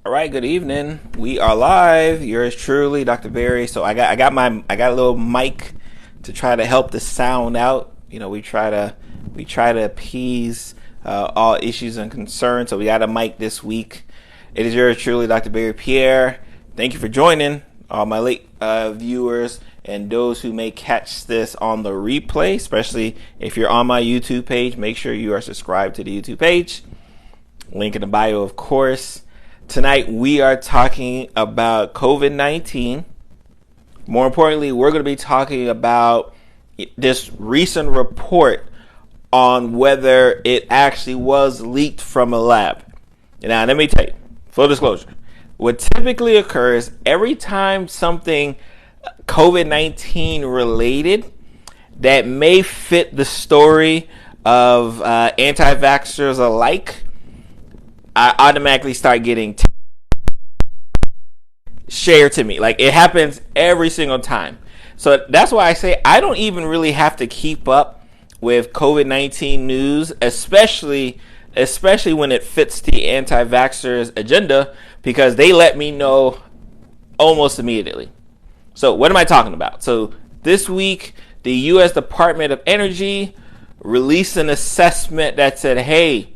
All right, good evening. We are live. Yours truly, Dr. Barry. So I got a little mic to try to help the sound out. You know, we try to appease all issues and concerns. So we got a mic this week. It is yours truly, Dr. Barry, Pierre. Thank you for joining all my late viewers and those who may catch this on the replay, especially if you're on my YouTube page. Make sure you are subscribed to the YouTube page. Link in the bio, of course. Tonight, we are talking about COVID-19. More importantly, we're going to be talking about this recent report on whether it actually was leaked from a lab. Now, let me tell you, full disclosure, what typically occurs every time something COVID-19 related that may fit the story of anti-vaxxers alike, I automatically start getting shared to me. Like, it happens every single time. So that's why I say I don't even really have to keep up with COVID-19 news, especially when it fits the anti-vaxxers agenda, because they let me know almost immediately. So what am I talking about? So this week, the U.S. Department of Energy released an assessment that said, hey,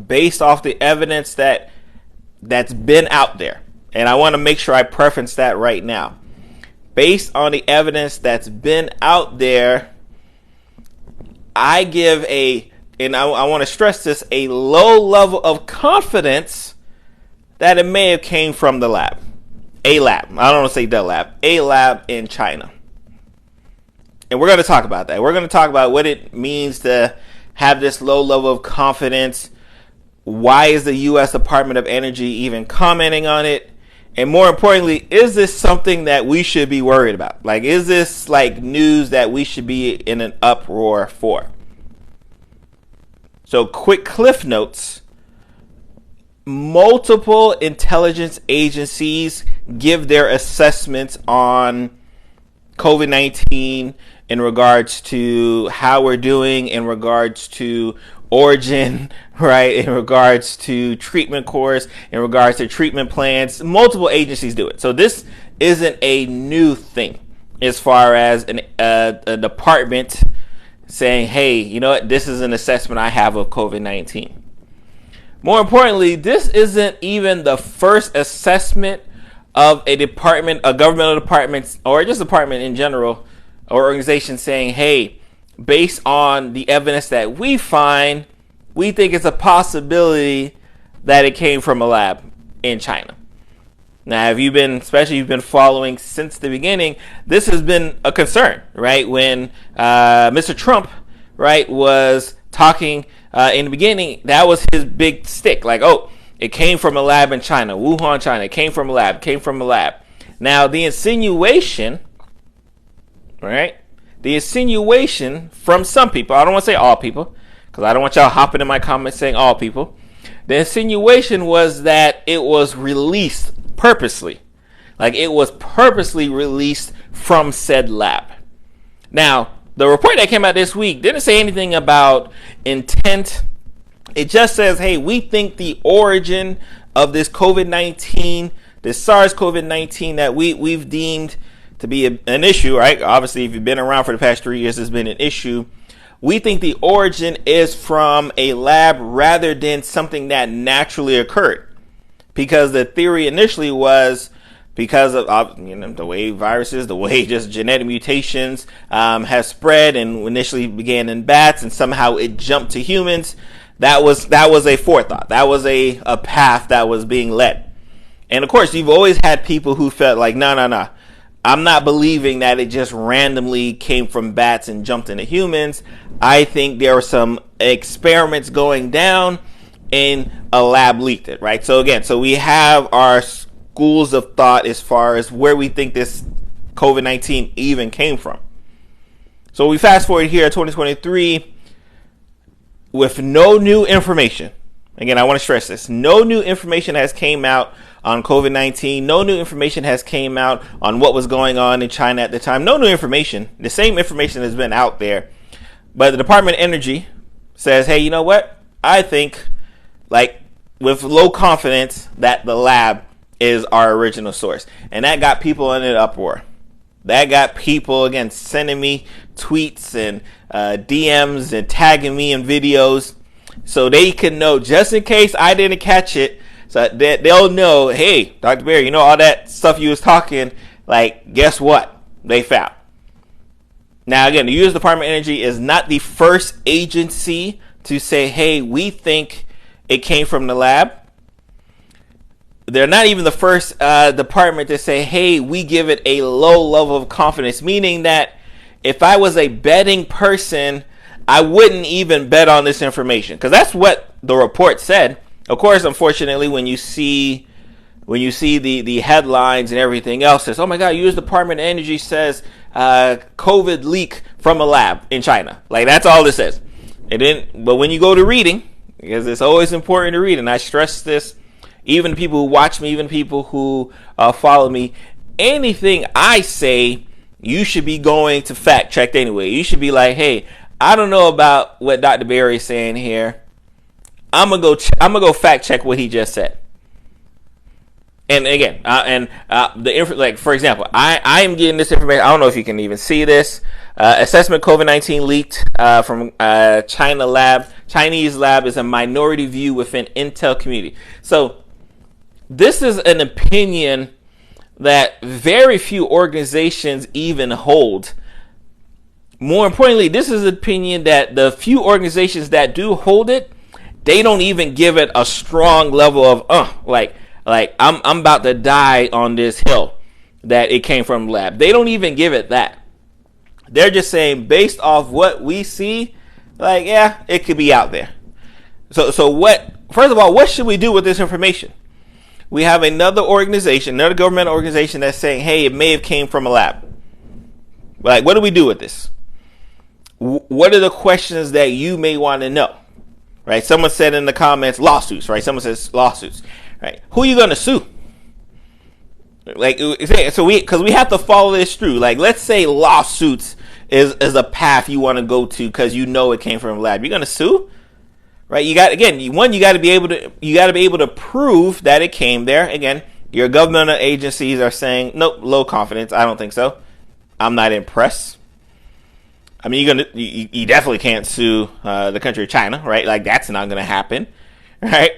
based off the evidence that's been out there, and I want to make sure I preference that right now. Based on the evidence that's been out there, I give and I want to stress this, a low level of confidence that it may have came from the lab. A lab. I don't want to say the lab. A lab in China. And we're going to talk about that. We're going to talk about what it means to have this low level of confidence. Why is the U.S. Department of Energy even commenting on it? And more importantly, is this something that we should be worried about? Like, is this like news that we should be in an uproar for? So, quick cliff notes. Multiple intelligence agencies give their assessments on COVID-19 in regards to how we're doing, in regards to origin, right, in regards to treatment course, in regards to treatment plans. Multiple agencies do it. So this isn't a new thing as far as a department saying, hey, you know what, this is an assessment I have of COVID-19. More importantly, this isn't even the first assessment of a department, a governmental department, or just a department in general, or organization saying, hey, based on the evidence that we find, we think it's a possibility that it came from a lab in China. Now, especially if you've been following since the beginning, this has been a concern, right? When Mr. Trump, right, was talking in the beginning, that was his big stick. Like, oh, it came from a lab in China, Wuhan, China. It came from a lab. Now, the insinuation, right? The insinuation from some people, I don't want to say all people, because I don't want y'all hopping in my comments saying all people. The insinuation was that it was released purposely. Like, it was purposely released from said lab. Now, the report that came out this week didn't say anything about intent. It just says, hey, we think the origin of this COVID-19, this SARS-CoV-19 that we've deemed to be an issue, right? Obviously, if you've been around for the past 3 years, it's been an issue. We think the origin is from a lab rather than something that naturally occurred. Because the theory initially was because of the way viruses, the way just genetic mutations has spread and initially began in bats and somehow it jumped to humans. That was a forethought. That was a path that was being led. And of course, you've always had people who felt like, no. I'm not believing that it just randomly came from bats and jumped into humans. I think there were some experiments going down and a lab leaked it, right? So again, we have our schools of thought as far as where we think this COVID-19 even came from. So we fast forward here to 2023 with no new information. Again, I want to stress this. No new information has came out on COVID-19. No new information has came out on what was going on in China at the time. No new information. The same information has been out there. But the Department of Energy says, hey, you know what? I think, like, with low confidence that the lab is our original source. And that got people in an uproar. That got people, again, sending me tweets and DMs and tagging me in videos so they can know, just in case I didn't catch it, so that they'll know, hey, Dr. Barry, you know all that stuff you was talking, like, guess what? They found. Now, again, the U.S. Department of Energy is not the first agency to say, hey, we think it came from the lab. They're not even the first department to say, hey, we give it a low level of confidence, meaning that if I was a betting person, I wouldn't even bet on this information, because that's what the report said. Of course, unfortunately, when you see the headlines and everything else, says, oh my God, U.S. Department of Energy says COVID leak from a lab in China. Like, that's all it says. But when you go to reading, because it's always important to read, and I stress this, even people who watch me, even people who follow me, anything I say, you should be going to fact check anyway. You should be like, hey, I don't know about what Dr. Barry is saying here. I'm gonna go fact check what he just said. And again, like, for example, I am getting this information. I don't know if you can even see this. Assessment COVID-19 leaked from China lab. Chinese lab is a minority view within Intel community. So this is an opinion that very few organizations even hold. More importantly, this is an opinion that the few organizations that do hold it, they don't even give it a strong level of like I'm about to die on this hill that it came from the lab. They don't even give it that. They're just saying, based off what we see, like, yeah, it could be out there. So what? First of all, what should we do with this information? We have another organization, another government organization that's saying, hey, it may have came from a lab. Like, what do we do with this? What are the questions that you may want to know? Right? Someone said in the comments, lawsuits, right? Someone says lawsuits, right? Who are you going to sue? Like, so because we have to follow this through. Like, let's say lawsuits is a path you want to go to because you know it came from a lab. You're going to sue? Right? You got to be able to prove that it came there. Again, your governmental agencies are saying, nope, low confidence. I don't think so. I'm not impressed. I mean, you definitely can't sue the country of China, right? Like, that's not going to happen, right?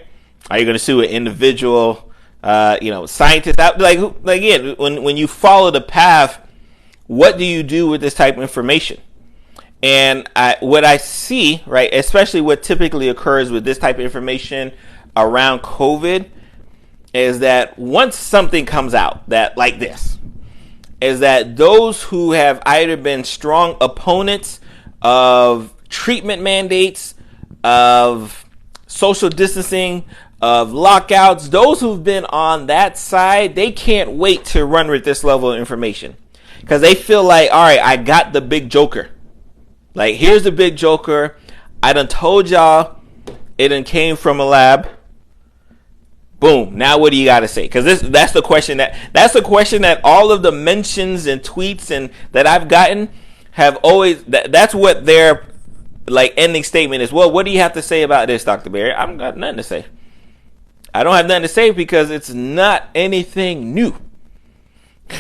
Are you going to sue an individual, scientist? Like again, when you follow the path, what do you do with this type of information? And what I see, right, especially what typically occurs with this type of information around COVID, is that once something comes out that like this, is that those who have either been strong opponents of treatment mandates, of social distancing, of lockouts, those who've been on that side, they can't wait to run with this level of information because they feel like, all right, I got the big joker. Like, here's the big joker. I done told y'all it done came from a lab. Boom. Now what do you got to say? Because that's the question that all of the mentions and tweets and that I've gotten have always, that's what their like ending statement is. Well, what do you have to say about this, Dr. Barry? I don't got nothing to say. I don't have nothing to say because it's not anything new.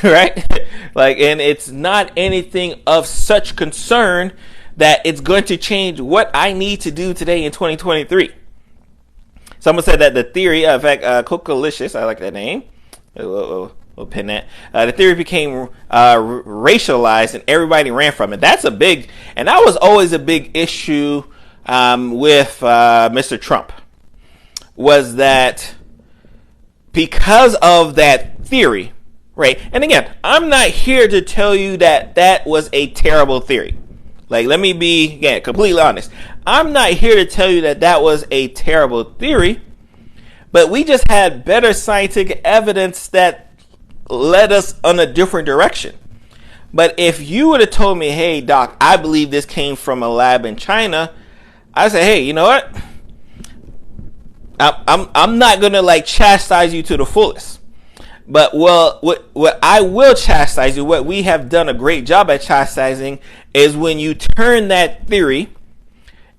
Right? Like, and it's not anything of such concern that it's going to change what I need to do today in 2023. Someone said that the theory, in fact, Cocolicious, I like that name. We'll pin that. The theory became racialized and everybody ran from it. That's a big, and that was always a big issue with Mr. Trump, was that because of that theory, right? And again, I'm not here to tell you that that was a terrible theory. Like, let me be, again, completely honest. I'm not here to tell you that that was a terrible theory, but we just had better scientific evidence that led us on a different direction. But if you would have told me, hey, doc, I believe this came from a lab in China, I say, hey, you know what? I'm not going to like chastise you to the fullest. But what I will chastise you, what we have done a great job at chastising, is when you turn that theory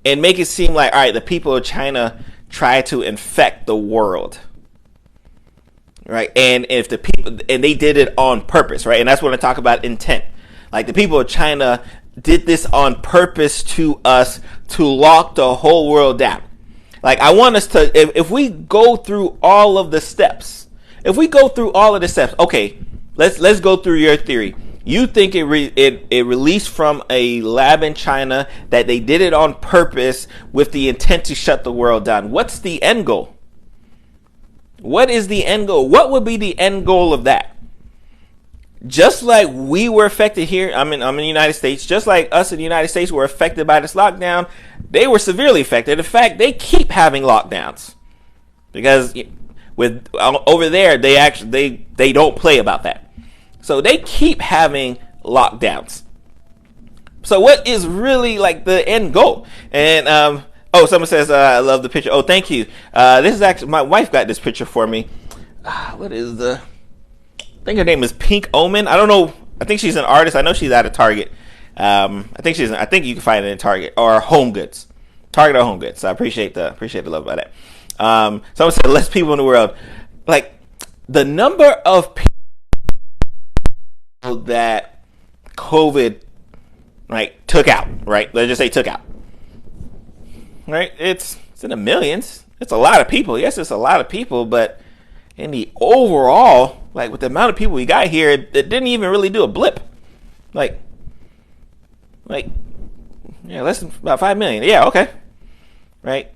and make it seem like, all right, the people of China try to infect the world. Right. And if the people, and they did it on purpose, right? And that's when I talk about intent. Like the people of China did this on purpose to us to lock the whole world down. Like I want us to, if we go through all of the steps, okay, let's go through your theory. You think it released from a lab in China, that they did it on purpose with the intent to shut the world down. What's the end goal? What is the end goal? What would be the end goal of that? Just like we were affected here, I'm in the United States, just like us in the United States were affected by this lockdown, they were severely affected. In fact, they keep having lockdowns because with over there, they don't play about that. So they keep having lockdowns. So what is really like the end goal? And someone says, I love the picture. Oh, thank you. This is actually, my wife got this picture for me. What is I think her name is Pink Omen. I don't know. I think she's an artist. I know she's out of Target. I think you can find it in Target or Home Goods. Target or Home Goods. So I appreciate the love about that. Someone said, less people in the world. Like, the number of people that COVID, right, took out, right? Let's just say took out. Right, it's in the millions. It's a lot of people. Yes, it's a lot of people, but in the overall, like with the amount of people we got here, it didn't even really do a blip. Like, yeah, less than about 5 million. Yeah, okay, right.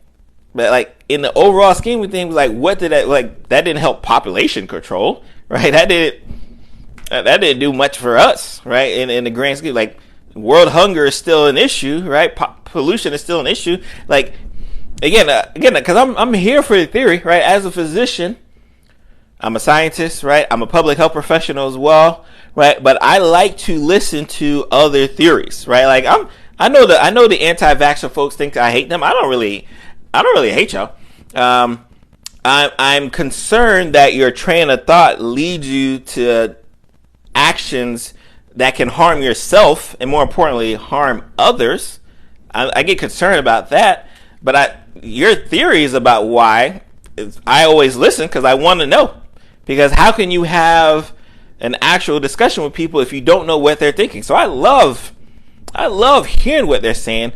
But like in the overall scheme of things, like what did that like? That didn't help population control, right? That didn't do much for us, right? In the grand scheme, like world hunger is still an issue, right? Pollution is still an issue. Like again, because I'm here for the theory, right? As a physician, I'm a scientist, right? I'm a public health professional as well, right? But I like to listen to other theories, right? Like I know the anti-vaxxer folks think I hate them. I don't really hate y'all. I'm concerned that your train of thought leads you to actions that can harm yourself and, more importantly, harm others. I get concerned about that, but your theories about why, I always listen because I want to know. Because how can you have an actual discussion with people if you don't know what they're thinking? So I love hearing what they're saying,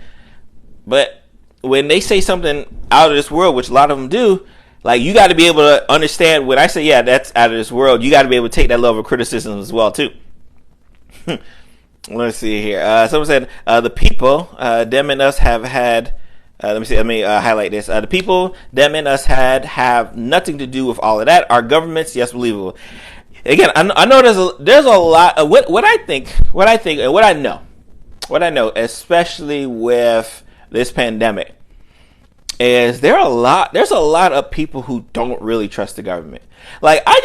but when they say something out of this world, which a lot of them do, like you got to be able to understand when I say, yeah, that's out of this world, you got to be able to take that level of criticism as well too. Let's see here. Someone said the people, them and us have had. Let me highlight this. The people, them and us have nothing to do with all of that. Our governments, yes, believable. Again, I know there's a lot of what I think, and what I know, especially with this pandemic, is there's a lot of people who don't really trust the government. Like I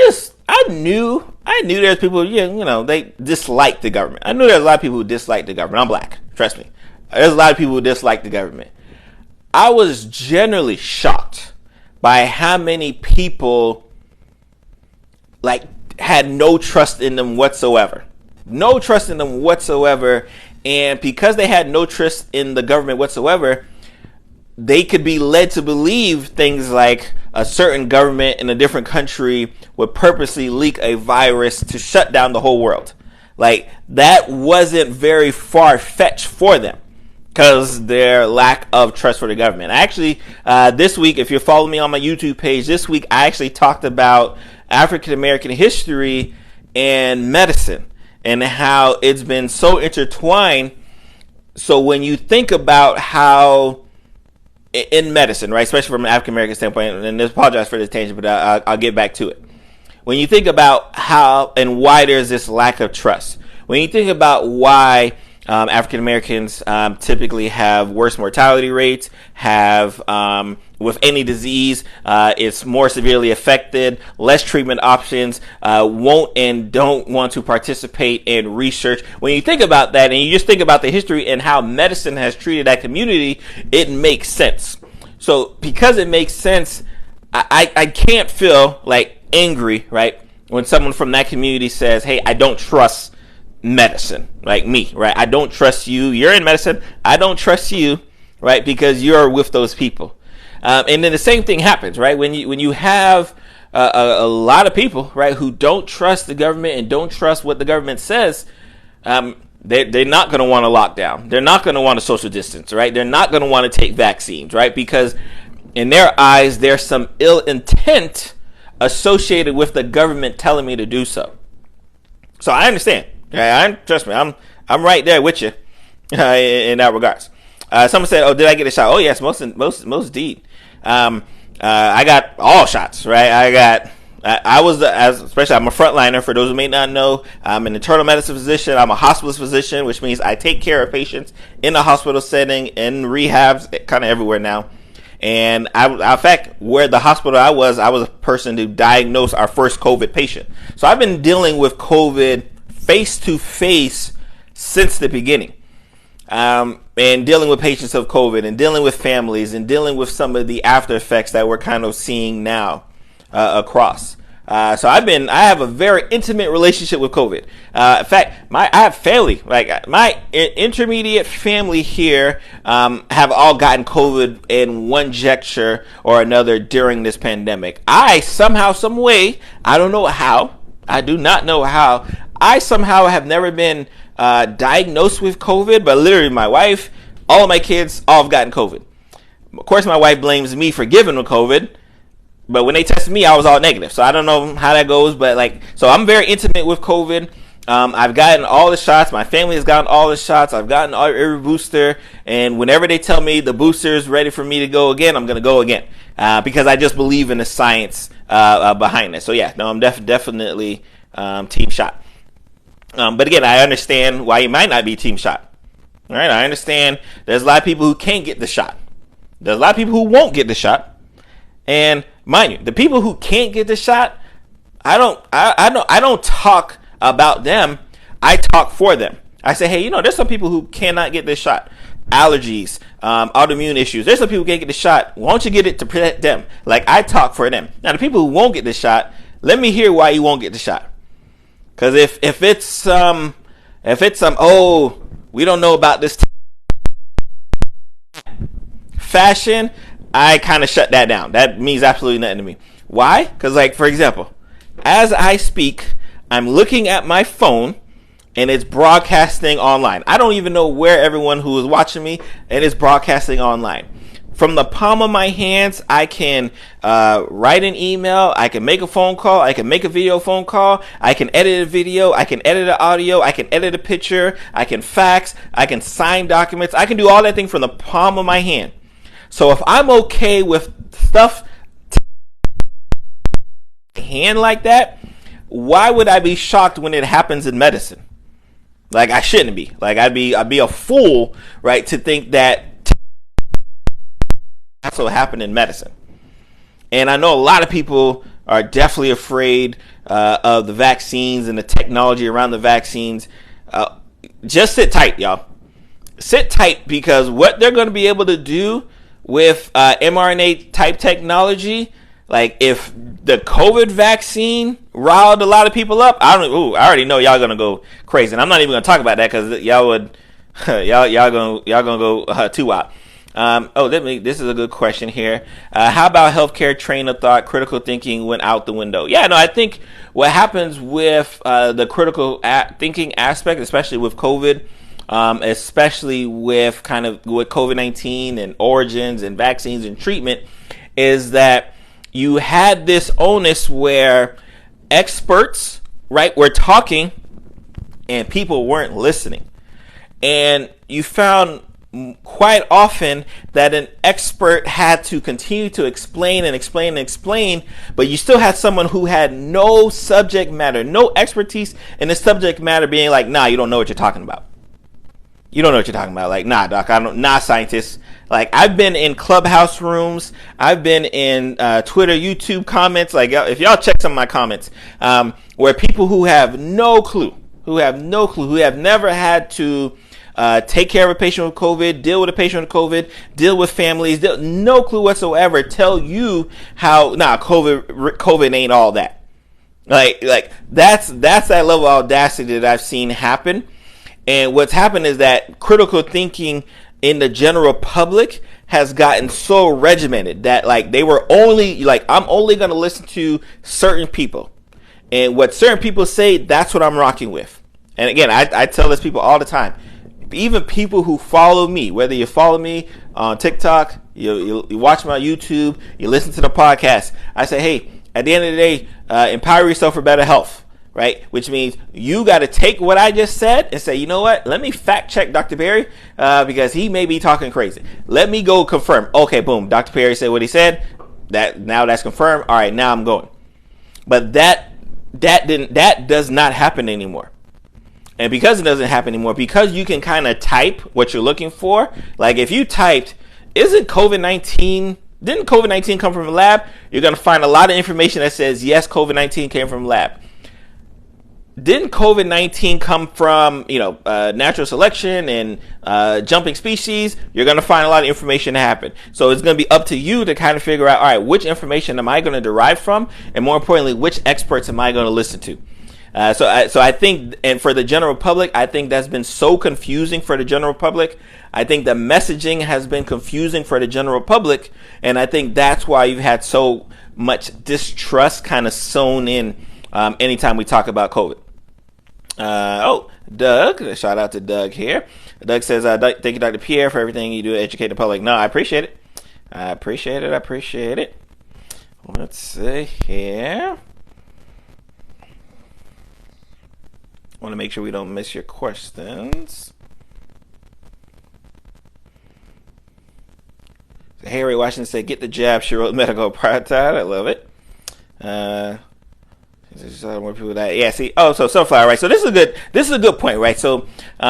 knew there's people, they dislike the government. I knew there's a lot of people who dislike the government. I'm black. Trust me. There's a lot of people who dislike the government. I was generally shocked by how many people like had no trust in them whatsoever. No trust in them whatsoever. And because they had no trust in the government whatsoever, they could be led to believe things like a certain government in a different country would purposely leak a virus to shut down the whole world. Like that wasn't very far-fetched for them because their lack of trust for the government. Actually, this week, if you're following me on my YouTube page, this week I actually talked about African American history and medicine and how it's been so intertwined. So when you think about how in medicine, right, especially from an African American standpoint, and I apologize for this tangent, but I'll get back to it. When you think about how and why there's this lack of trust, when you think about why African Americans typically have worse mortality rates, have with any disease, it's more severely affected, less treatment options, won't and don't want to participate in research. When you think about that and you just think about the history and how medicine has treated that community, it makes sense. So because it makes sense, I can't feel like angry, right, when someone from that community says, hey, I don't trust medicine, like me, right? I don't trust you. You're in medicine. I don't trust you, right? Because you're with those people. And then the same thing happens, right? When you have a lot of people, right, who don't trust the government and don't trust what the government says, they're not going to want to lock down. They're not going to want to social distance, right? They're not going to want to take vaccines, right? Because in their eyes, there's some ill intent associated with the government telling me to do so. So I understand. Trust me, I'm right there with you in that regards. Someone said, "Oh, did I get a shot?" Oh, yes, most indeed. I got all shots, right? Especially I'm a frontliner. For those who may not know, I'm an internal medicine physician. I'm a hospitalist physician, which means I take care of patients in the hospital setting, in rehabs, kind of everywhere now. And in fact, where the hospital I was a person to diagnose our first COVID patient. So I've been dealing with COVID face to face since the beginning. And dealing with patients of COVID and dealing with families and dealing with some of the after effects that we're kind of seeing now across. So I have a very intimate relationship with COVID. In fact, I have family, like my intermediate family here, have all gotten COVID in one gesture or another during this pandemic. I somehow, some way, I don't know how, I do not know how, I somehow have never been diagnosed with COVID, but literally my wife, all of my kids, all have gotten COVID. Of course, my wife blames me for giving them COVID, but when they tested me, I was all negative. So I don't know how that goes, but so I'm very intimate with COVID. I've gotten all the shots. My family has gotten all the shots. I've gotten every booster, and whenever they tell me the booster is ready for me to go again, I'm going to go again because I just believe in the science behind it. So yeah, no, I'm definitely team shot. But again, I understand why you might not be team shot. All right, I understand there's a lot of people who can't get the shot. There's a lot of people who won't get the shot. And mind you, the people who can't get the shot, I don't talk about them. I talk for them. I say, hey, there's some people who cannot get this shot. Allergies, autoimmune issues. There's some people who can't get the shot. Why don't you get it to protect them? Like, I talk for them. Now, the people who won't get the shot, let me hear why you won't get the shot. Because if it's oh, we don't know about this fashion, I kind of shut that down. That means absolutely nothing to me. Why? Because, for example, as I speak, I'm looking at my phone and it's broadcasting online. I don't even know where everyone who is watching me, and it's broadcasting online. From the palm of my hands, I can write an email, I can make a phone call, I can make a video phone call, I can edit a video, I can edit an audio, I can edit a picture, I can fax, I can sign documents, I can do all that thing from the palm of my hand. So if I'm okay with stuff hand like that, why would I be shocked when it happens in medicine? I shouldn't be. I'd be a fool, right, to think that that's what happened in medicine. And I know a lot of people are definitely afraid of the vaccines and the technology around the vaccines. Just sit tight, y'all. Sit tight, because what they're going to be able to do with mRNA type technology, if the COVID vaccine riled a lot of people up, I already know y'all gonna go crazy, and I'm not even gonna talk about that because y'all gonna go too wild. This is a good question here. How about healthcare train of thought, critical thinking went out the window? Yeah, no, I think what happens with the critical thinking aspect, especially with COVID, especially with with COVID-19 and origins and vaccines and treatment, is that you had this onus where experts, right, were talking and people weren't listening. And you found quite often that an expert had to continue to explain and explain and explain, but you still had someone who had no subject matter, no expertise in the subject matter, being like, nah, you don't know what you're talking about. You don't know what you're talking about. Nah, doc, scientist. I've been in clubhouse rooms. I've been in Twitter, YouTube comments. If y'all check some of my comments, where people who have no clue, who have never had to take care of a patient with COVID, deal with a patient with COVID, deal with families, no clue whatsoever, tell you how, COVID ain't all that. That's that level of audacity that I've seen happen. And what's happened is that critical thinking in the general public has gotten so regimented that like they were only like, I'm only going to listen to certain people, and what certain people say, that's what I'm rocking with. And again, I tell this people all the time, even people who follow me, whether you follow me on TikTok, you watch my YouTube, you listen to the podcast, I say, hey, at the end of the day, empower yourself for better health, right? Which means you got to take what I just said and say, you know what? Let me fact check Dr. Perry because he may be talking crazy. Let me go confirm. Okay, boom. Dr. Perry said what he said. Now that's confirmed. All right, now I'm going. But that does not happen anymore. And because it doesn't happen anymore, because you can kind of type what you're looking for, like if you typed, didn't COVID-19 come from a lab? You're going to find a lot of information that says, yes, COVID-19 came from a lab. Didn't COVID-19 come from, natural selection and jumping species? You're going to find a lot of information to happen. So it's going to be up to you to kind of figure out, all right, which information am I going to derive from? And more importantly, which experts am I going to listen to? So I think, and for the general public, I think that's been so confusing for the general public. I think the messaging has been confusing for the general public, and I think that's why you've had so much distrust kind of sewn in anytime we talk about COVID. Doug, shout out to Doug here. Doug says, thank you, Dr. Pierre, for everything you do to educate the public. No, I appreciate it. I appreciate it. Let's see here. I want to make sure we don't miss your questions. Harry Washington said, get the jab. She wrote medical apartheid. I love it. More people that, yeah, see, so sunflower, right? So this is a good point, right? So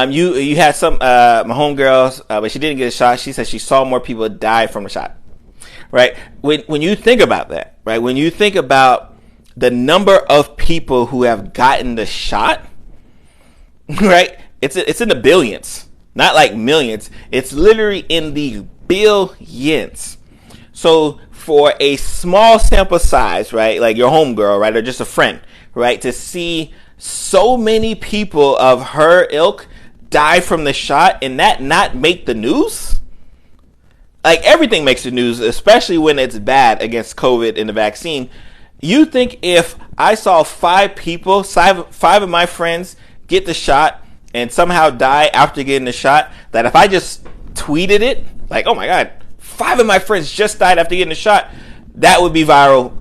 you had some my homegirls, but she didn't get a shot. She said she saw more people die from the shot, right? When you think about that, right? When you think about the number of people who have gotten the shot, right? It's in the billions, not like millions. It's literally in the billions. So for a small sample size, right, like your homegirl, right, or just a friend, right, to see so many people of her ilk die from the shot and that not make the news, like everything makes the news, especially when it's bad against COVID and the vaccine. You think if I saw five of my friends get the shot and somehow die after getting the shot, that if I just tweeted it, like, oh my God, 5 of my friends just died after getting the shot, that would be viral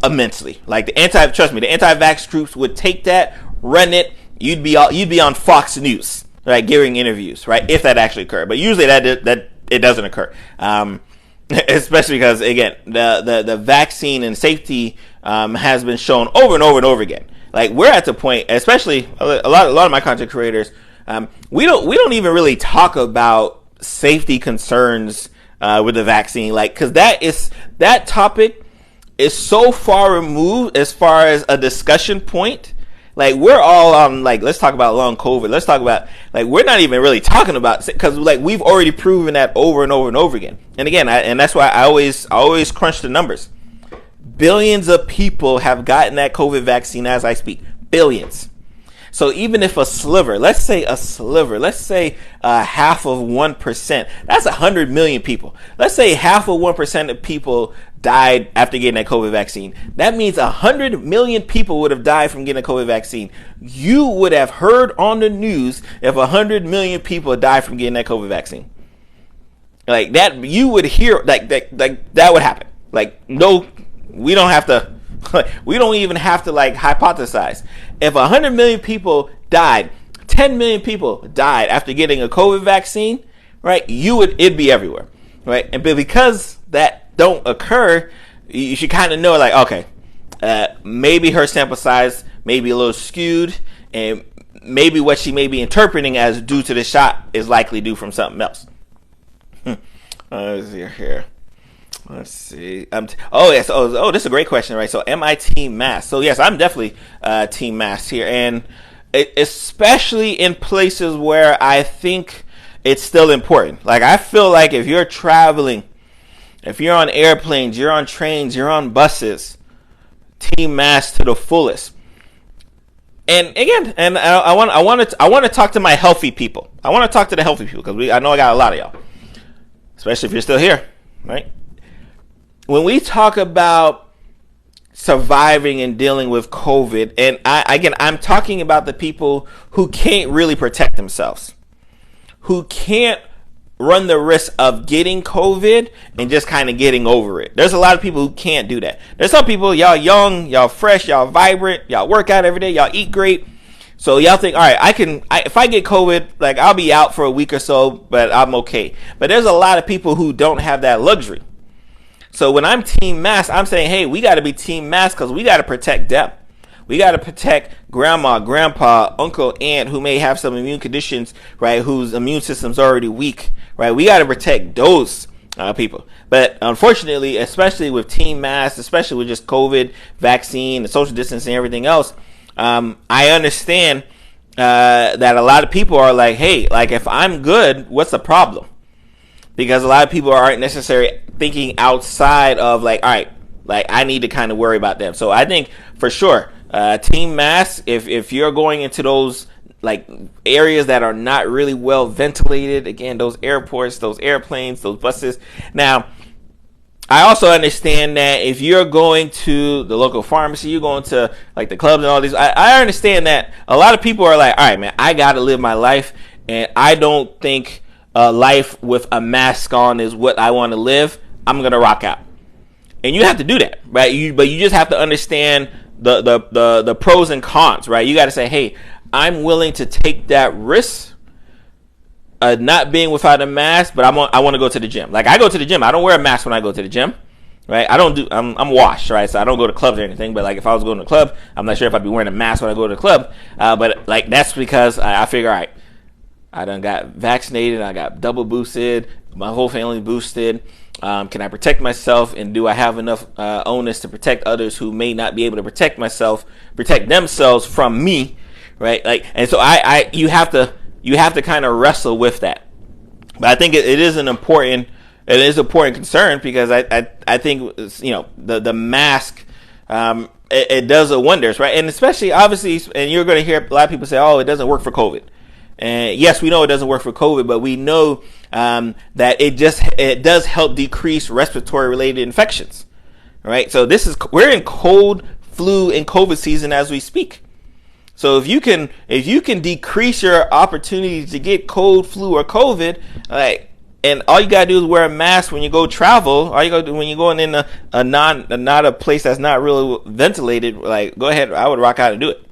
immensely. Like the anti-vax groups would take that, run it. You'd be on Fox News, right, giving interviews, right, if that actually occurred. But usually that it doesn't occur, especially because again the vaccine and safety has been shown over and over and over again. Like we're at the point, especially a lot of my content creators, we don't even really talk about safety concerns with the vaccine, like, because that topic is so far removed as far as a discussion point. Like we're all on, like, let's talk about long COVID. Let's talk about, like, we're not even really talking about, because like we've already proven that over and over and over again. And again, and that's why I always crunch the numbers. Billions of people have gotten that COVID vaccine as I speak. Billions. So even if let's say half of 1%, that's 100 million people. Let's say half of 1% of people died after getting that COVID vaccine. That means 100 million people would have died from getting a COVID vaccine. You would have heard on the news if 100 million people died from getting that COVID vaccine. Like that, you would hear, like that would happen. Like, no, we don't even have to like hypothesize. If 100 million people died, 10 million people died after getting a COVID vaccine, right? It'd be everywhere, right? And because that don't occur, you should kind of know, like, okay, maybe her sample size may be a little skewed, and maybe what she may be interpreting as due to the shot is likely due from something else. Let's see here. Let's see. Yes. This is a great question, right? So, am I team mask? So, yes, I'm definitely team mask here, and especially in places where I think it's still important. Like, I feel like if you're traveling, if you're on airplanes, you're on trains, you're on buses, team mask to the fullest. And again, and I want to talk to my healthy people. I want to talk to the healthy people because I know I got a lot of y'all. especially if you're still here, right? When we talk about surviving and dealing with COVID, and I'm talking about the people who can't really protect themselves, who can't run the risk of getting COVID and just kind of getting over it. There's a lot of people who can't do that. There's some people, y'all young, y'all fresh, y'all vibrant, y'all work out every day, y'all eat great. So y'all think, all right, if I get COVID, like I'll be out for a week or so, but I'm okay. But there's a lot of people who don't have that luxury. So when I'm team mask, I'm saying, hey, we got to be team mask because we got to protect them. We got to protect grandma, grandpa, uncle, aunt who may have some immune conditions, right, whose immune system's already weak, right? We got to protect those people. But unfortunately, especially with team masks, especially with just COVID, vaccine, the social distancing, and everything else, I understand that a lot of people are like, hey, like if I'm good, what's the problem? Because a lot of people aren't necessarily thinking outside of like, all right, like I need to kind of worry about them. So I think for sure, team masks, if you're going into those like areas that are not really well ventilated, again, those airports, those airplanes, those buses. Now, I also understand that if you're going to the local pharmacy, you're going to like the clubs and all these, I understand that a lot of people are like, all right, man, I got to live my life. And I don't think life with a mask on is what I want to live. I'm going to rock out. And you have to do that, right? But you just have to understand the pros and cons, right? You got to say, hey, I'm willing to take that risk. Not being without a mask, but I want to go to the gym. Like I go to the gym. I don't wear a mask when I go to the gym, right? I'm washed, right? So I don't go to clubs or anything. But like if I was going to a club, I'm not sure if I'd be wearing a mask when I go to the club. But like that's because I figure, all right, I done got vaccinated. I got double boosted. My whole family boosted. Can I protect myself? And do I have enough onus to protect others who may not be able to protect themselves from me, right? Like, and so you have to kind of wrestle with that. But I think it is an important concern because I think, you know, the mask, it does wonders, right? And especially obviously, and you're going to hear a lot of people say, oh, it doesn't work for COVID. And yes, we know it doesn't work for COVID, but we know that it does help decrease respiratory related infections, right? So we're in cold, flu, and COVID season as we speak. So if you can decrease your opportunity to get cold, flu, or COVID, like, and all you gotta do is wear a mask when you go travel. All you gotta do when you're going in not a place that's not really ventilated, like go ahead, I would rock out and do it.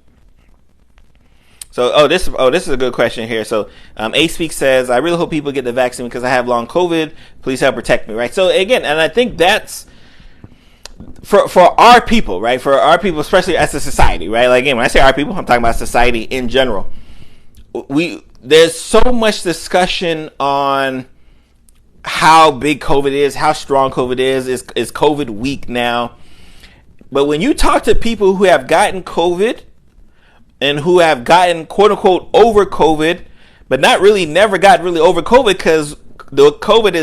So, this is a good question here. So, A Speak says, I really hope people get the vaccine because I have long COVID. Please help protect me, right? So again, and I think that's for our people, right? For our people, especially as a society, right? Like again, when I say our people, I'm talking about society in general. There's so much discussion on how big COVID is, how strong COVID is COVID weak now? But when you talk to people who have gotten COVID and who have gotten quote unquote over COVID, but never got really over COVID because the COVID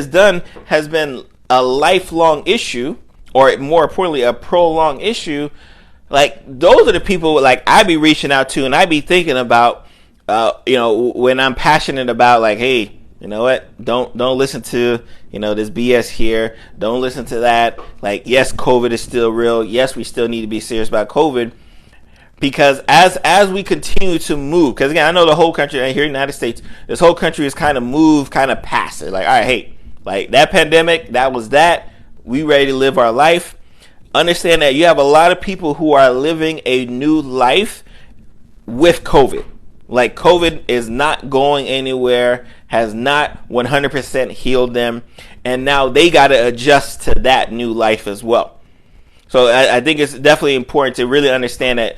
has been a lifelong issue, or more importantly, a prolonged issue. Like those are the people like I be reaching out to, and I be thinking about, when I'm passionate about like, hey, you know what? Don't listen to, this BS here. Don't listen to that. Like, yes, COVID is still real. Yes, we still need to be serious about COVID. Because as we continue to move, because again, I know the whole country here in the United States, this whole country is kind of past it. Like, all right, hey, like that pandemic, that was that. We ready to live our life. Understand that you have a lot of people who are living a new life with COVID. Like COVID is not going anywhere, has not 100% healed them, and now they got to adjust to that new life as well. So I think it's definitely important to really understand that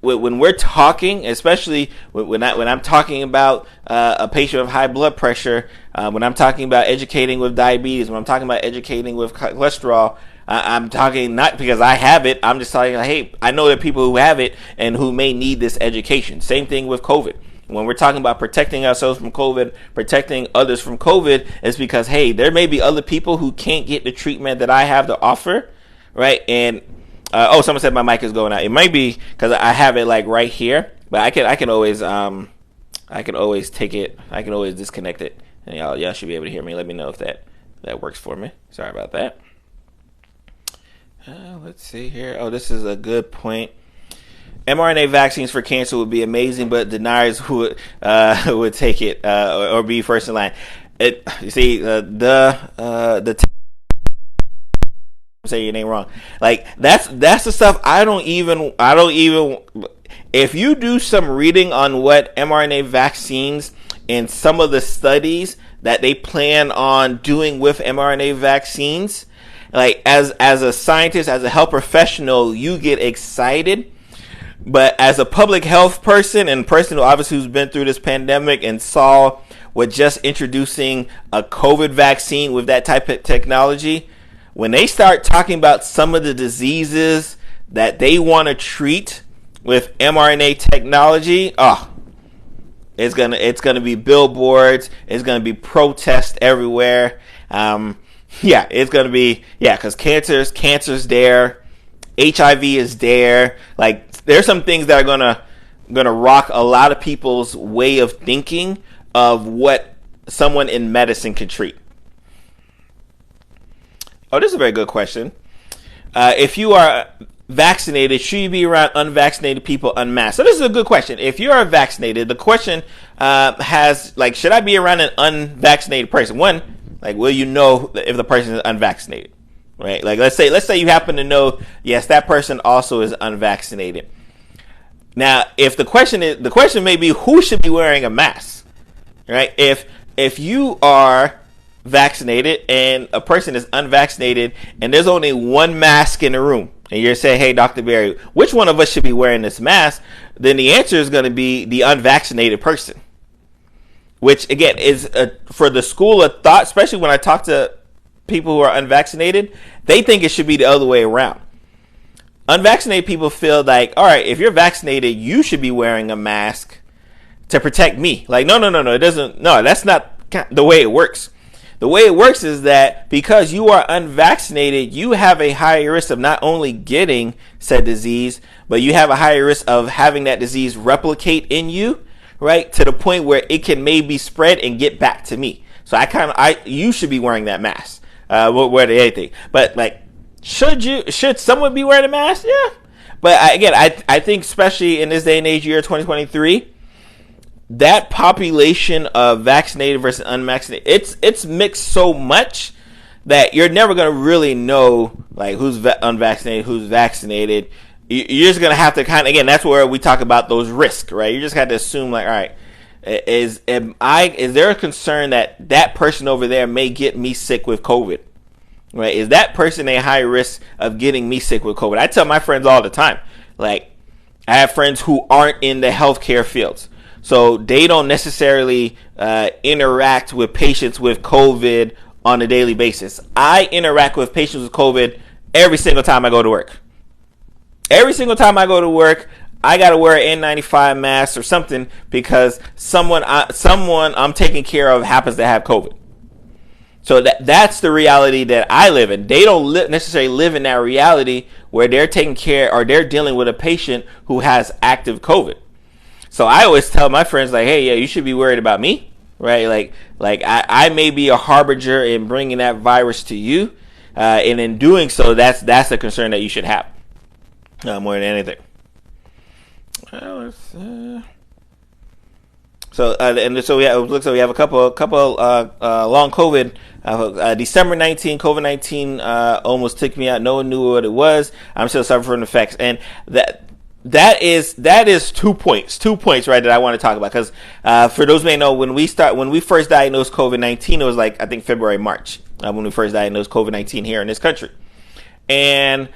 when we're talking, especially when I'm talking about a patient with high blood pressure, when I'm talking about educating with diabetes, when I'm talking about educating with cholesterol, I'm talking not because I have it. I'm just talking, hey, I know there are people who have it and who may need this education. Same thing with COVID. When we're talking about protecting ourselves from COVID, protecting others from COVID, it's because, hey, there may be other people who can't get the treatment that I have to offer, right? And someone said my mic is going out. It might be because I have it like right here, but I can always take it. I can always disconnect it, and y'all should be able to hear me. Let me know if that works for me. Sorry about that. Let's see here. Oh, this is a good point. mRNA vaccines for cancer would be amazing, but deniers would take it or be first in line. You see, I'm saying your name wrong. Like that's the stuff I don't even. If you do some reading on what mRNA vaccines and some of the studies that they plan on doing with mRNA vaccines, like as a scientist, as a health professional, you get excited. But as a public health person and person who obviously who's been through this pandemic and saw what just introducing a COVID vaccine with that type of technology, when they start talking about some of the diseases that they want to treat with mRNA technology, it's gonna be billboards, it's gonna be protests everywhere. It's gonna be because cancer's there, HIV is there. Like there's some things that are gonna rock a lot of people's way of thinking of what someone in medicine can treat. Oh, this is a very good question. If you are vaccinated, should you be around unvaccinated people unmasked? So this is a good question. If you are vaccinated, the question has like, should I be around an unvaccinated person? One, like, will you know if the person is unvaccinated? Right? Like, let's say you happen to know, yes, that person also is unvaccinated. Now, if the question may be who should be wearing a mask, right? If you are vaccinated and a person is unvaccinated and there's only one mask in the room and you're saying, hey, Dr. Barry, which one of us should be wearing this mask? Then the answer is going to be the unvaccinated person, which again is for the school of thought, especially when I talk to people who are unvaccinated, they think it should be the other way around. Unvaccinated people feel like, all right, if you're vaccinated, you should be wearing a mask to protect me. Like, no, it doesn't. No, that's not the way it works. The way it works is that because you are unvaccinated, you have a higher risk of not only getting said disease, but you have a higher risk of having that disease replicate in you, right? To the point where it can maybe spread and get back to me. So you should be wearing that mask, more than anything. But like, should someone be wearing a mask? Yeah. But I think especially in this day and age, year 2023, that population of vaccinated versus unvaccinated, it's mixed so much that you're never going to really know like who's unvaccinated, who's vaccinated. You're just going to have to again, that's where we talk about those risks, right? You just have to assume like, all right, is there a concern that person over there may get me sick with COVID? Right? Is that person a high risk of getting me sick with COVID? I tell my friends all the time, like I have friends who aren't in the healthcare fields. So they don't necessarily interact with patients with COVID on a daily basis. I interact with patients with COVID every single time I go to work. Every single time I go to work, I got to wear an N95 mask or something because someone I'm taking care of happens to have COVID. So that's the reality that I live in. They don't necessarily live in that reality where they're taking care or they're dealing with a patient who has active COVID. So I always tell my friends like, hey, yeah, you should be worried about me, right? Like I may be a harbinger in bringing that virus to you, and in doing so, that's a concern that you should have more than anything. So it looks like we have a couple long COVID. December 19, COVID-19 almost took me out. No one knew what it was. I'm still suffering from the effects, and that is 2 points right that I want to talk about because for those who may know, when we first diagnosed COVID-19, it was like I think February, March when we first diagnosed COVID-19 here in this country, and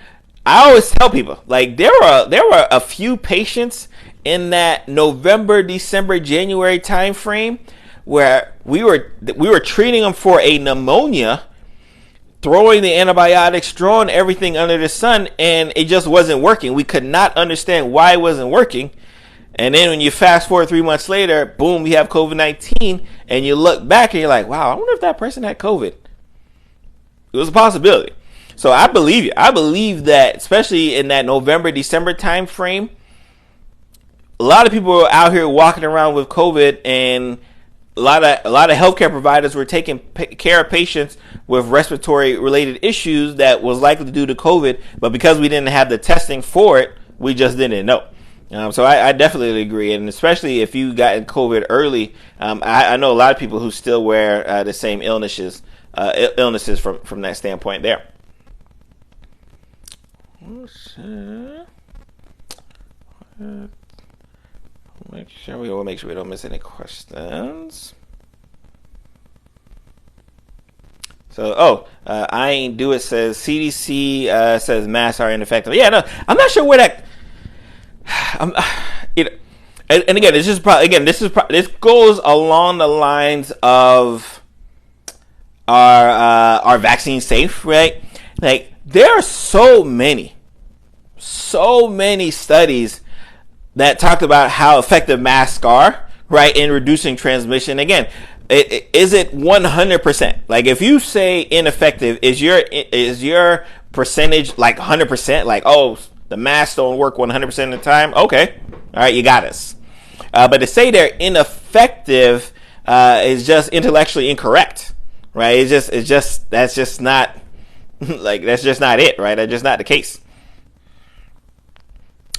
I always tell people like there were a few patients in that November, December, January time frame where we were treating them for a pneumonia, throwing the antibiotics, throwing everything under the sun, and it just wasn't working. We could not understand why it wasn't working. And then when you fast forward 3 months later, boom, you have COVID-19, and you look back and you're like, wow, I wonder if that person had COVID. It was a possibility. So I believe you. I believe that, especially in that November, December time frame, a lot of people are out here walking around with COVID, and a lot of healthcare providers were taking care of patients with respiratory related issues that was likely due to COVID, but because we didn't have the testing for it, we just didn't know. So I definitely agree, and especially if you got in COVID early, I know a lot of people who still wear the same illnesses from that standpoint there. Make sure we don't miss any questions. So, I ain't do it says CDC says masks are ineffective. Yeah, no, I'm not sure where that. And again, this goes along the lines of our vaccine safe, right? Like there are so many studies that talked about how effective masks are, right, in reducing transmission. Again, is it 100%? Like if you say ineffective, is your percentage like 100%? Like, oh, the masks don't work 100% of the time. Okay, all right, you got us. But to say they're ineffective is just intellectually incorrect, right? That's just not like that's just not it, right? That's just not the case.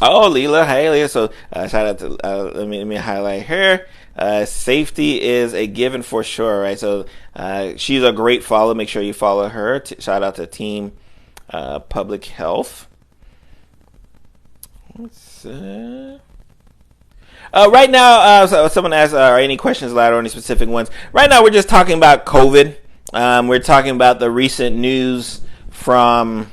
Oh, Leela, hey Leela. So shout out to let me highlight her. Safety is a given for sure, right? So she's a great follow. Make sure you follow her. Shout out to Team Public Health. Right now, so someone asked, are any questions allowed or any specific ones? Right now, we're just talking about COVID. We're talking about the recent news from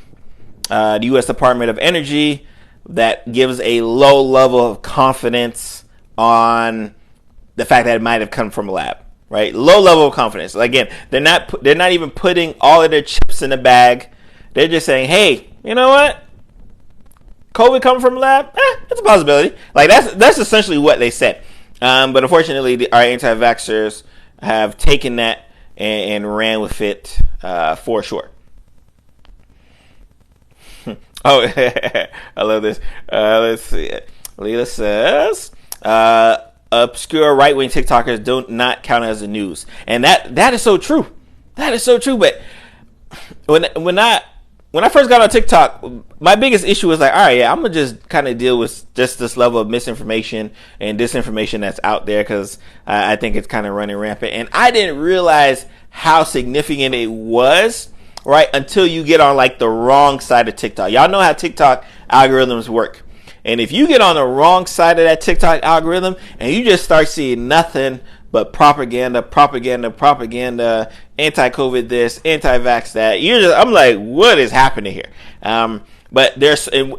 the U.S. Department of Energy that gives a low level of confidence on the fact that it might have come from a lab, right? Low level of confidence. Again, they're not even putting all of their chips in the bag. They're just saying, hey, you know what? COVID coming from a lab? It's a possibility. Like that's essentially what they said. But unfortunately, our anti-vaxxers have taken that and ran with it for sure. Oh, I love this. Let's see. Leela says, obscure right-wing TikTokers do not count as the news. And that is so true. That is so true. But when I first got on TikTok, my biggest issue was like, all right, yeah, I'm going to just kind of deal with just this level of misinformation and disinformation that's out there because I think it's kind of running rampant. And I didn't realize how significant it was, right, until you get on like the wrong side of TikTok. Y'all know how TikTok algorithms work. And if you get on the wrong side of that TikTok algorithm and you just start seeing nothing but propaganda, anti-COVID this, anti-vax that, I'm like, what is happening here? But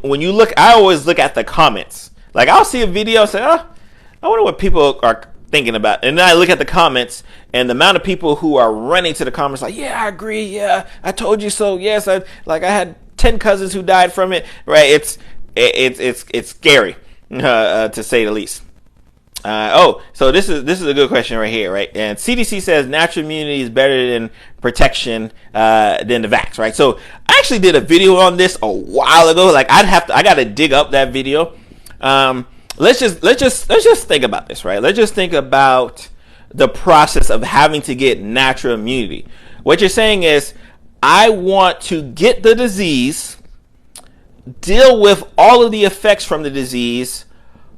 when you look, I always look at the comments. Like I'll see a video and say, I wonder what people are thinking about. And then I look at the comments and the amount of people who are running to the comments like, yeah, I agree. Yeah, I told you so. Yes, I had 10 cousins who died from it. Right. It's scary, to say the least. So this is a good question right here, right? And CDC says natural immunity is better than protection than the vax, right? So I actually did a video on this a while ago. Like I got to dig up that video. Let's just think about this, right? Let's just think about the process of having to get natural immunity. What you're saying is, I want to get the disease, deal with all of the effects from the disease.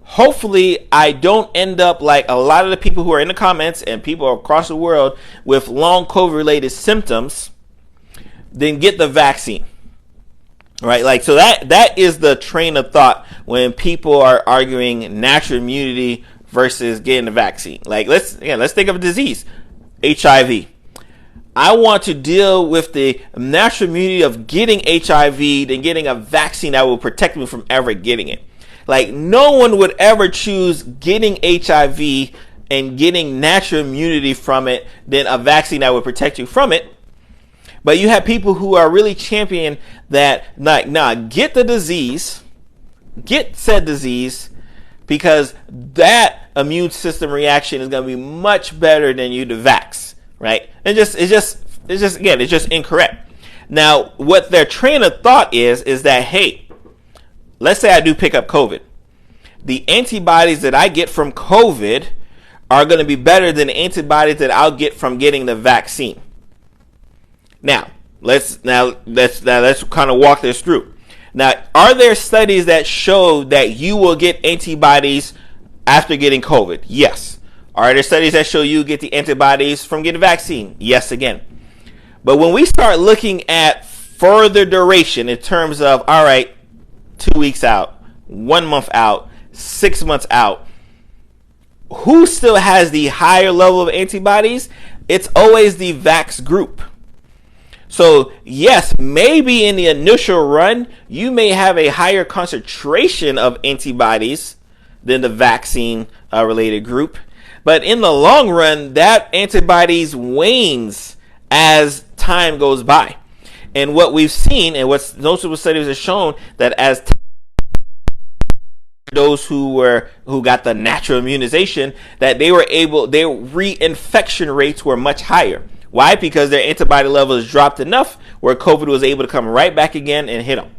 Hopefully, I don't end up like a lot of the people who are in the comments and people across the world with long COVID-related symptoms, then get the vaccine. Right? Like, so that is the train of thought when people are arguing natural immunity versus getting the vaccine. Like, let's think of a disease, HIV. I want to deal with the natural immunity of getting HIV than getting a vaccine that will protect me from ever getting it. Like, no one would ever choose getting HIV and getting natural immunity from it than a vaccine that would protect you from it. But you have people who are really champion that, get the disease, get said disease, because that immune system reaction is going to be much better than you to vax, right? And it's just incorrect. Now, what their train of thought is that, hey, let's say I do pick up COVID. The antibodies that I get from COVID are going to be better than the antibodies that I'll get from getting the vaccine. Now let's kind of walk this through. Now, are there studies that show that you will get antibodies after getting COVID? Yes. Are there studies that show you get the antibodies from getting a vaccine? Yes, again. But when we start looking at further duration in terms of, all right, 2 weeks out, 1 month out, 6 months out, who still has the higher level of antibodies? It's always the vax group. So yes, maybe in the initial run, you may have a higher concentration of antibodies than the vaccine related group. But in the long run, that antibodies wanes as time goes by. And what we've seen, and what most of the studies have shown, that as those who got the natural immunization, that their reinfection rates were much higher. Why? Because their antibody levels dropped enough where COVID was able to come right back again and hit them.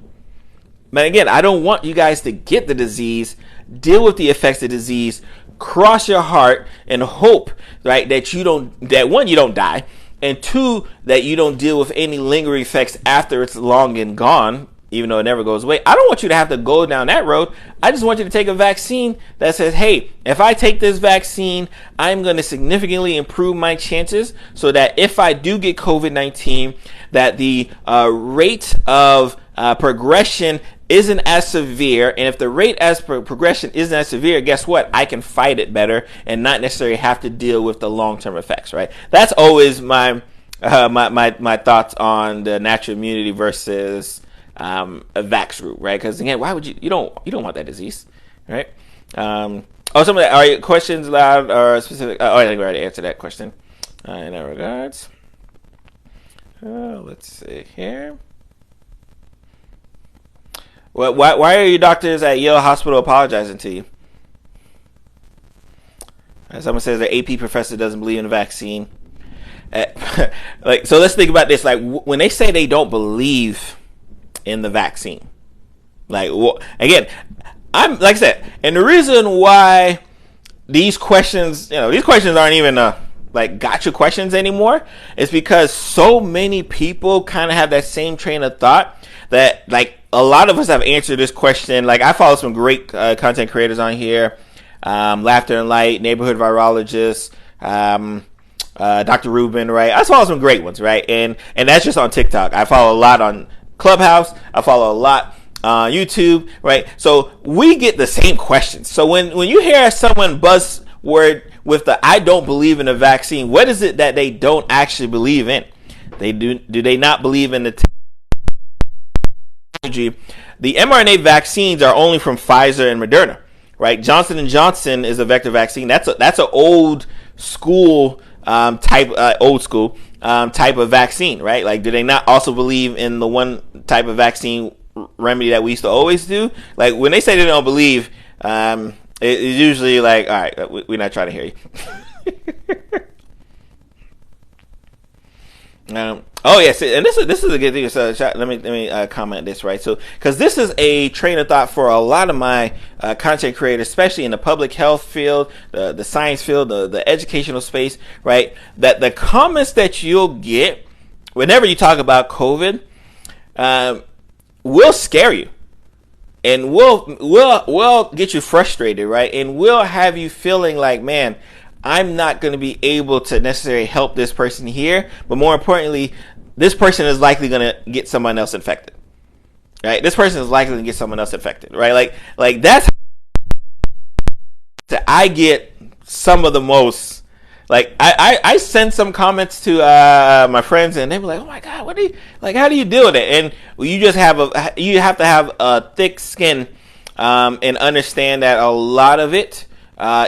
But again, I don't want you guys to get the disease, deal with the effects of the disease, cross your heart and hope, right, that you don't die, and two, that you don't deal with any lingering effects after it's long and gone, even though it never goes away. I don't want you to have to go down that road. I just want you to take a vaccine that says, hey, if I take this vaccine, I'm going to significantly improve my chances so that if I do get COVID-19, that the rate of progression isn't as severe. And if the rate as progression isn't as severe, guess what? I can fight it better and not necessarily have to deal with the long-term effects, right? That's always my thoughts on the natural immunity versus a vax route, right? Because again, why would you don't want that disease, right? Some of that, are your questions loud or specific? I think we already answered that question in that regards. Let's see here. Well, why are your doctors at Yale Hospital apologizing to you? Someone says their AP professor doesn't believe in the vaccine. So let's think about this. Like when they say they don't believe in the vaccine, again, I'm like I said, and the reason why these questions aren't even gotcha questions anymore is because so many people kind of have that same train of thought that a lot of us have answered this question. I follow some great content creators on here, Laughter and Light, Neighborhood Virologist, Dr. Rubin, right? I follow some great ones, right? And that's just on TikTok. I follow a lot on Clubhouse. I follow a lot on YouTube, right? So we get the same questions. So when you hear someone buzzword with the "I don't believe in a vaccine," what is it that they don't actually believe in? Do they not believe in the technology? The mRNA vaccines are only from Pfizer and Moderna, right? Johnson & Johnson is a vector vaccine. That's an old school type of vaccine, right? Do they not also believe in the one type of vaccine remedy that we used to always do? When they say they don't believe, it's usually all right, we're not trying to hear you. Oh yes, and this is a good thing. So let me comment this, right? So because this is a train of thought for a lot of my content creators, especially in the public health field, the science field, the educational space, right? That the comments that you'll get whenever you talk about COVID will scare you, and will get you frustrated, right? And will have you feeling like, man, I'm not going to be able to necessarily help this person here, but more importantly, this person is likely going to get someone else infected, right? This person is likely to get someone else infected, right? That's that I get some of the most. I send some comments to my friends, and they were like, "Oh my God, how do you deal with it?" And you have to have a thick skin and understand that a lot of it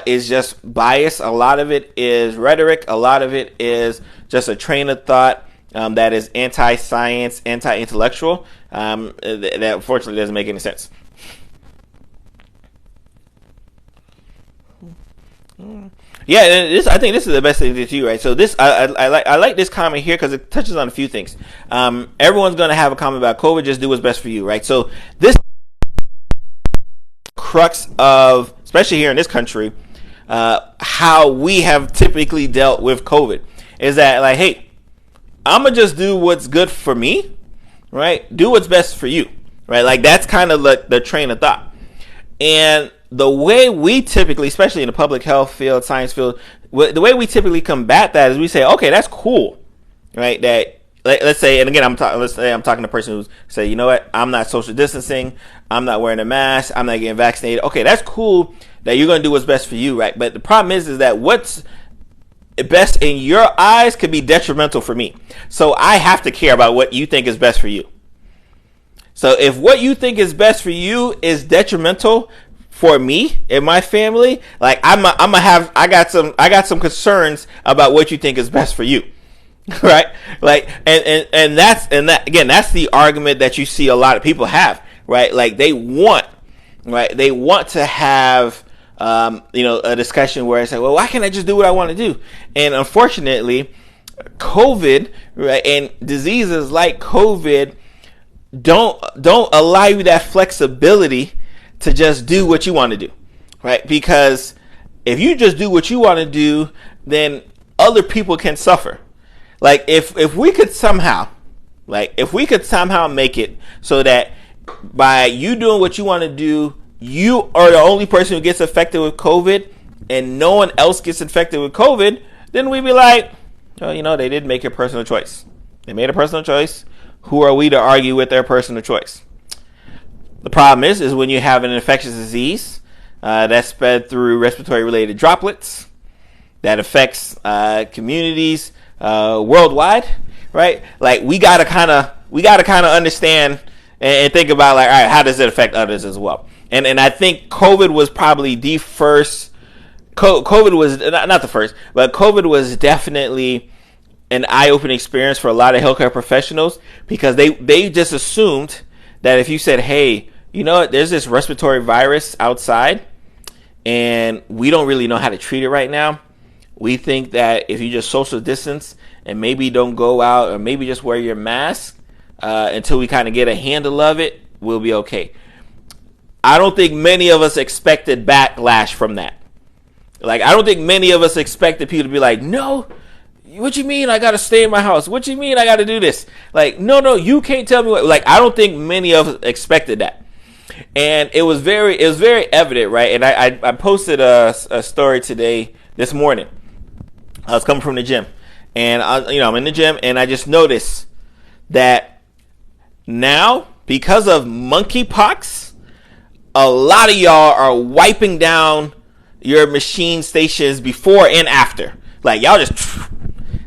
is just bias. A lot of it is rhetoric. A lot of it is just a train of thought that is anti-science, anti-intellectual. That unfortunately doesn't make any sense. Yeah, and I think this is the best thing to do, right? So this, I like this comment here because it touches on a few things. Everyone's going to have a comment about COVID. Just do what's best for you, right? So this crux of, especially here in this country, how we have typically dealt with COVID. Is that like, hey, I'm gonna just do what's good for me, right? Do what's best for you, right? Like that's kind of the train of thought. And the way we typically, especially in the public health field, science field, the way we typically combat that is we say, okay, that's cool, right? That let's say, and again, let's say I'm talking to a person who's say, you know what, I'm not social distancing, I'm not wearing a mask, I'm not getting vaccinated. Okay, that's cool that you're gonna do what's best for you, right? But the problem is that what's best in your eyes could be detrimental for me. So I have to care about what you think is best for you. So if what you think is best for you is detrimental for me and my family, like I got some concerns about what you think is best for you. Right? Like and that's the argument that you see a lot of people have, right? Like they want to have a discussion where it's like, well, why can't I just do what I want to do? And unfortunately, COVID, right, and diseases like COVID don't allow you that flexibility to just do what you want to do, right? Because if you just do what you want to do, then other people can suffer. Like if we could somehow make it so that by you doing what you want to do, you are the only person who gets affected with COVID and no one else gets infected with COVID, then we'd be like, well, they did make a personal choice. They made a personal choice. Who are we to argue with their personal choice? The problem is when you have an infectious disease that's spread through respiratory related droplets that affects communities worldwide, right? Like we gotta kind of understand and think about like, all right, how does it affect others as well? And I think COVID was probably the first. COVID was not the first, but COVID was definitely an eye-opening experience for a lot of healthcare professionals because they just assumed that if you said, hey, you know what, there's this respiratory virus outside and we don't really know how to treat it right now. We think that if you just social distance and maybe don't go out or maybe just wear your mask until we kind of get a handle of it, we'll be okay. I don't think many of us expected backlash from that. Like, I don't think many of us expected people to be like, no, what you mean I got to stay in my house? What you mean I got to do this? Like, no, you can't tell me what. Like, I don't think many of us expected that. And it was very evident, right? And I posted a story this morning. I was coming from the gym. And, I'm in the gym, and I just noticed that now, because of monkeypox, a lot of y'all are wiping down your machine stations before and after. Like, y'all just,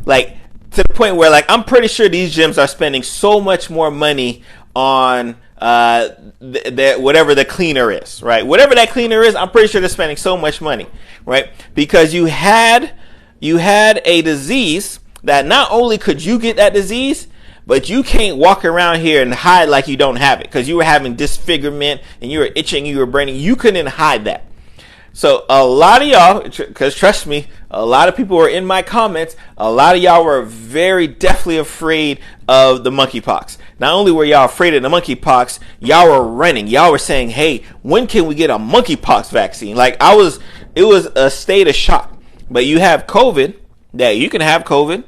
like, to the point where, like, I'm pretty sure these gyms are spending so much more money on whatever the cleaner is, right? Whatever that cleaner is, I'm pretty sure they're spending so much money, right? Because you had a disease that not only could you get that disease, but you can't walk around here and hide like you don't have it because you were having disfigurement and you were itching, you were burning. You couldn't hide that. So a lot of y'all, because trust me, a lot of people were in my comments. A lot of y'all were very deathly afraid of the monkeypox. Not only were y'all afraid of the monkeypox, y'all were running. Y'all were saying, hey, when can we get a monkeypox vaccine? Like it was a state of shock. But you have COVID, that you can have COVID.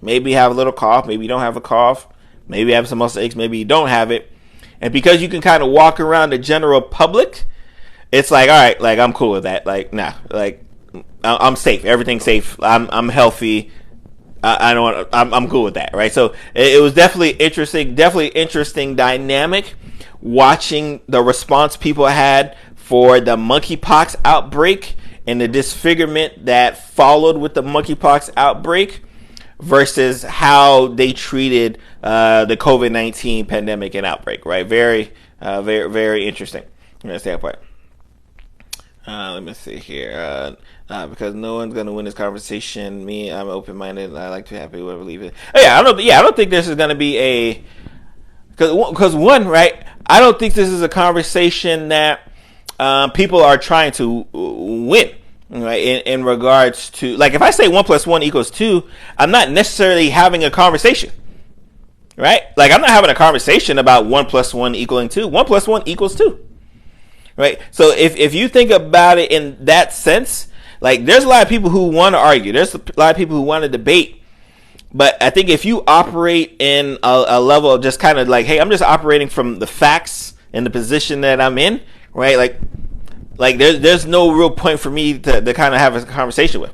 Maybe have a little cough. Maybe you don't have a cough. Maybe you have some muscle aches. Maybe you don't have it. And because you can kind of walk around the general public, it's like, all right, like I'm cool with that. Like, nah, like I'm safe. Everything's safe. I'm healthy. I'm cool with that, right? So it was definitely interesting dynamic watching the response people had for the monkeypox outbreak and the disfigurement that followed with the monkeypox outbreak versus how they treated the COVID-19 pandemic and outbreak, right? Very interesting. Standpoint. Let me see here. Because no one's going to win this conversation. Me, I'm open-minded. I like to have people believe it. I don't think this is going to be a... Because one, right, I don't think this is a conversation that people are trying to win. Right, in regards to, like, if I say 1 + 1 = 2, I'm not necessarily having a conversation, right? Like, I'm not having a conversation about 1 + 1 = 2. 1 + 1 = 2, right? So if you think about it in that sense, Like, there's a lot of people who want to argue. There's a lot of people who want to debate. But I think if you operate in a level of just kind of like, hey, I'm just operating from the facts and the position that I'm in, right? Like there's no real point for me to kind of have a conversation with.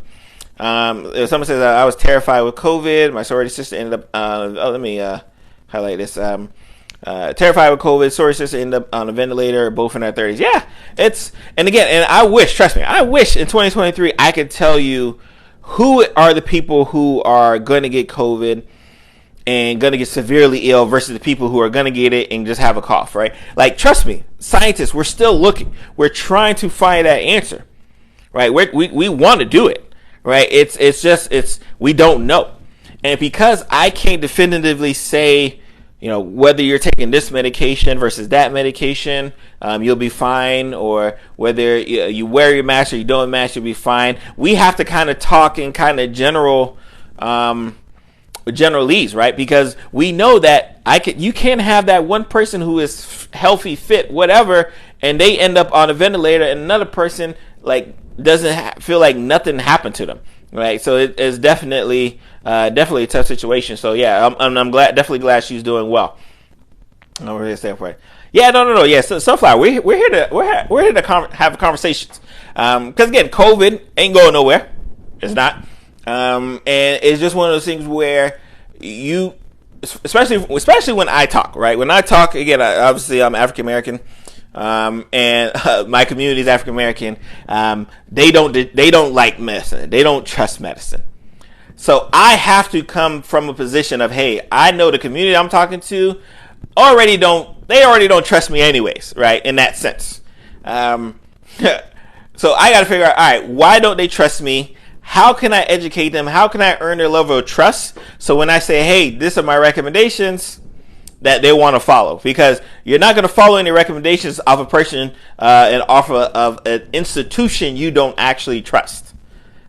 If someone says I was terrified with COVID, my sorority sister ended up. Let me highlight this. Terrified with COVID, sorority sister ended up on a ventilator, both in their 30s. Yeah, and I wish, trust me, I wish in 2023 I could tell you who are the people who are going to get COVID and going to get severely ill versus the people who are going to get it and just have a cough, right? Like, trust me, scientists, we're still looking. We're trying to find that answer, right? We want to do it, right? It's we don't know. And because I can't definitively say, whether you're taking this medication versus that medication, you'll be fine, or whether you wear your mask or you don't mask, you'll be fine. We have to kind of talk in kind of generalese, right? Because we know that you can't have that one person who is healthy, fit, whatever, and they end up on a ventilator, and another person like doesn't feel like nothing happened to them, right? So it's definitely a tough situation. So yeah, I'm definitely glad she's doing well. Over here, standpoint. Yeah, no. Yeah, Sunflower, we're here to have conversations. Because again, COVID ain't going nowhere. It's not. And it's just one of those things where you, especially when I talk, right? When I talk, again, obviously I'm African American. And my community is African American. They don't like medicine. They don't trust medicine. So I have to come from a position of, hey, I know the community I'm talking to already don't trust me anyways, right? In that sense. So I got to figure out, all right, why don't they trust me? How can I educate them? How can I earn their level of trust? So when I say, hey, these are my recommendations, that they want to follow, because you're not going to follow any recommendations of a person and off of an institution you don't actually trust.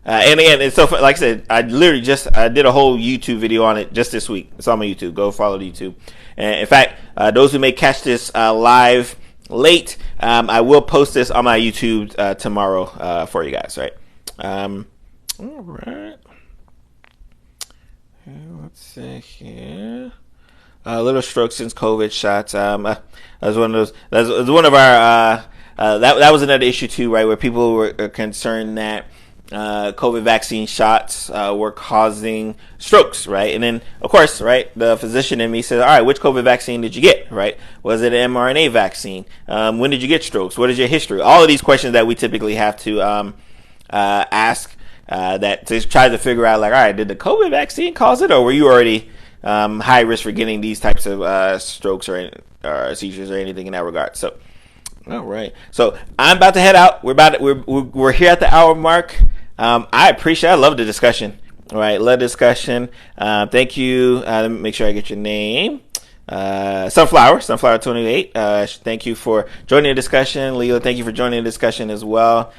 And again, it's so like I said, I did a whole YouTube video on it just this week. It's on my YouTube. Go follow the YouTube. And in fact, those who may catch this live late, I will post this on my YouTube tomorrow for you guys. Right. All right. Let's see here. Little stroke since COVID shots. That was one of those. That was one of our. That was another issue too, right? Where people were concerned that COVID vaccine shots were causing strokes, right? And then, of course, right, the physician in me said, all right, which COVID vaccine did you get, right? Was it an mRNA vaccine? When did you get strokes? What is your history? All of these questions that we typically have to ask that to try to figure out, like, all right, did the COVID vaccine cause it, or were you already high risk for getting these types of strokes or seizures or anything in that regard? So, all right. So I'm about to head out. We're here at the hour mark. I love the discussion. All right, love the discussion. Thank you. Let me make sure I get your name. Sunflower 28. Thank you for joining the discussion. Leo, thank you for joining the discussion as well.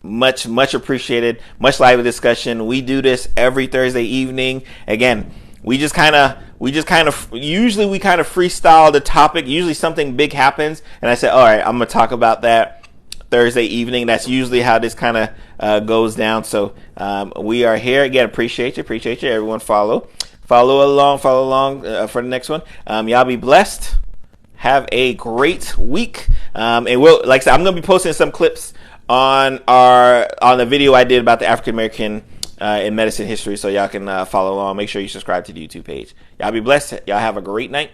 Much appreciated. Much lively discussion. We do this every Thursday evening. Again, we just kind of usually freestyle the topic. Usually something big happens, and I say, all right, I'm going to talk about that Thursday evening. That's usually how this kind of goes down. So we are here again. Appreciate you. Everyone follow along for the next one. Y'all be blessed. Have a great week. And we'll, like I said, I'm going to be posting some clips on the video I did about the African American in medicine history, so y'all can follow along. Make sure you subscribe to the YouTube page. Y'all be blessed. Y'all have a great night.